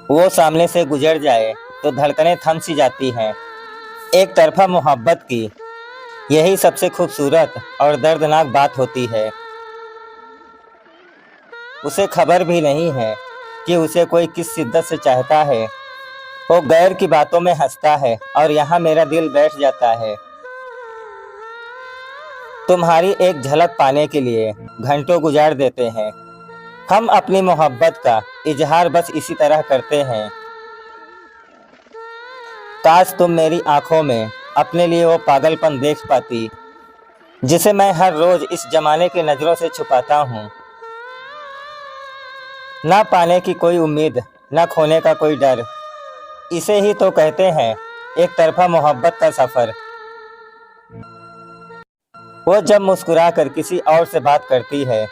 वो सामने से गुजर जाए तो धड़कनें थम सी जाती हैं। एक तरफा मोहब्बत की यही सबसे खूबसूरत और दर्दनाक बात होती है। उसे खबर भी नहीं है कि उसे कोई किस शिद्दत से चाहता है। वो गैर की बातों में हंसता है और यहाँ मेरा दिल बैठ जाता है। तुम्हारी एक झलक पाने के लिए घंटों गुजार देते हैं। हम अपनी मोहब्बत का इजहार बस इसी तरह करते हैं। काश तुम मेरी आंखों में अपने लिए वो पागलपन देख पाती जिसे मैं हर रोज इस जमाने की नज़रों से छुपाता हूँ। ना पाने की कोई उम्मीद, ना खोने का कोई डर। इसे ही तो कहते हैं एक तरफा मोहब्बत का सफ़र। वो जब मुस्कुरा कर किसी और से बात करती है,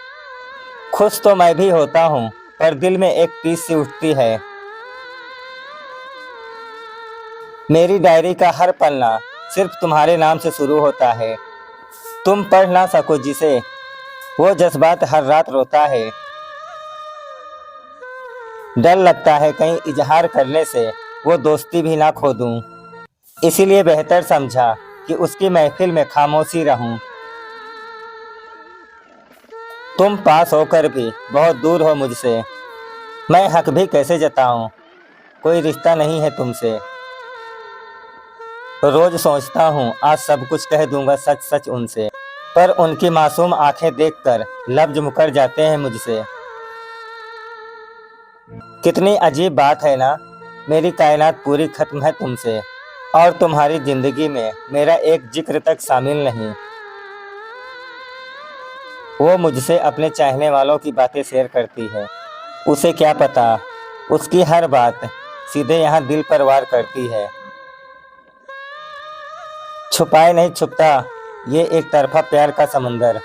खुश तो मैं भी होता हूँ, पर दिल में एक टीस सी उठती है। मेरी डायरी का हर पन्ना सिर्फ तुम्हारे नाम से शुरू होता है। तुम पढ़ ना सको जिसे, वो जज्बात हर रात रोता है। डर लगता है कहीं इजहार करने से वो दोस्ती भी ना खो दूं। इसीलिए बेहतर समझा कि उसकी महफिल में खामोशी रहूं। तुम पास होकर भी बहुत दूर हो मुझसे, मैं हक भी कैसे जताऊं। कोई रिश्ता नहीं है तुमसे। रोज सोचता हूँ आज सब कुछ कह दूंगा सच सच उनसे, पर उनकी मासूम आंखें देखकर लफ्ज मुकर जाते हैं मुझसे। कितनी अजीब बात है ना, मेरी कायनात पूरी खत्म है तुमसे और तुम्हारी जिंदगी में मेरा एक जिक्र तक शामिल नहीं। वो मुझसे अपने चाहने वालों की बातें शेयर करती है। उसे क्या पता, उसकी हर बात सीधे यहाँ दिल पर वार करती है। छुपाए नहीं छुपता ये एक तरफा प्यार का समंदर।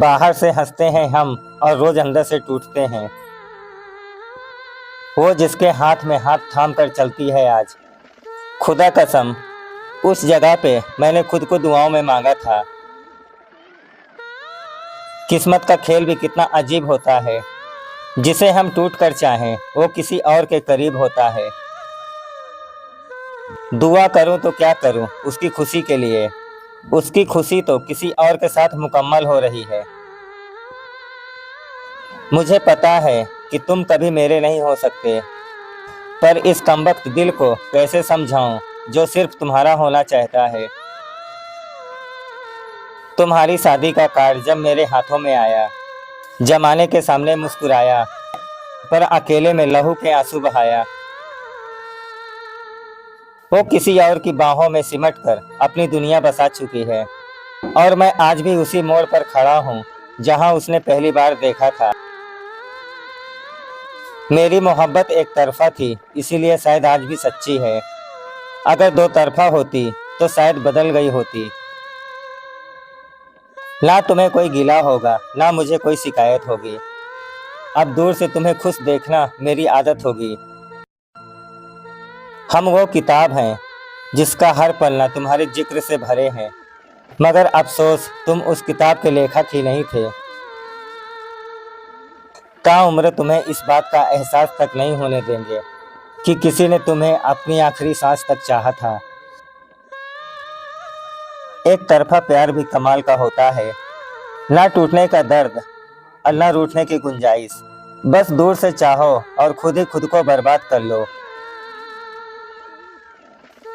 बाहर से हंसते हैं हम और रोज अंदर से टूटते हैं। वो जिसके हाथ में हाथ थाम कर चलती है आज, खुदा कसम उस जगह पे मैंने खुद को दुआओं में मांगा था। किस्मत का खेल भी कितना अजीब होता है। जिसे हम टूट कर चाहें वो किसी और के करीब होता है। दुआ करूं तो क्या करूं उसकी खुशी के लिए, उसकी खुशी तो किसी और के साथ मुकम्मल हो रही है। मुझे पता है कि तुम कभी मेरे नहीं हो सकते, पर इस कमबख्त दिल को कैसे समझाऊं जो सिर्फ तुम्हारा होना चाहता है। तुम्हारी शादी का कार्ड जब मेरे हाथों में आया, जमाने के सामने मुस्कुराया, पर अकेले में लहू के आंसू बहाया। वो किसी और की बाहों में सिमट कर अपनी दुनिया बसा चुकी है और मैं आज भी उसी मोड़ पर खड़ा हूँ जहाँ उसने पहली बार देखा था। मेरी मोहब्बत एक तरफा थी, इसीलिए शायद आज भी सच्ची है। अगर दो तरफा होती तो शायद बदल गई होती। ना तुम्हें कोई गिला होगा, ना मुझे कोई शिकायत होगी। अब दूर से तुम्हें खुश देखना मेरी आदत होगी। हम वो किताब हैं जिसका हर पन्ना तुम्हारे जिक्र से भरे हैं, मगर अफसोस तुम उस किताब के लेखक ही नहीं थे। ताउम्र तुम्हें इस बात का एहसास तक नहीं होने देंगे कि किसी ने तुम्हें अपनी आखिरी सांस तक चाहा था। एक तरफा प्यार भी कमाल का होता है, ना टूटने का दर्द और ना रूठने की गुंजाइश। बस दूर से चाहो और खुद ही खुद को बर्बाद कर लो।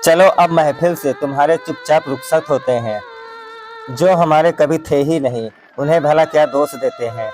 चलो अब महफिल से तुम्हारे चुपचाप रुखसत होते हैं। जो हमारे कभी थे ही नहीं उन्हें भला क्या दोष देते हैं।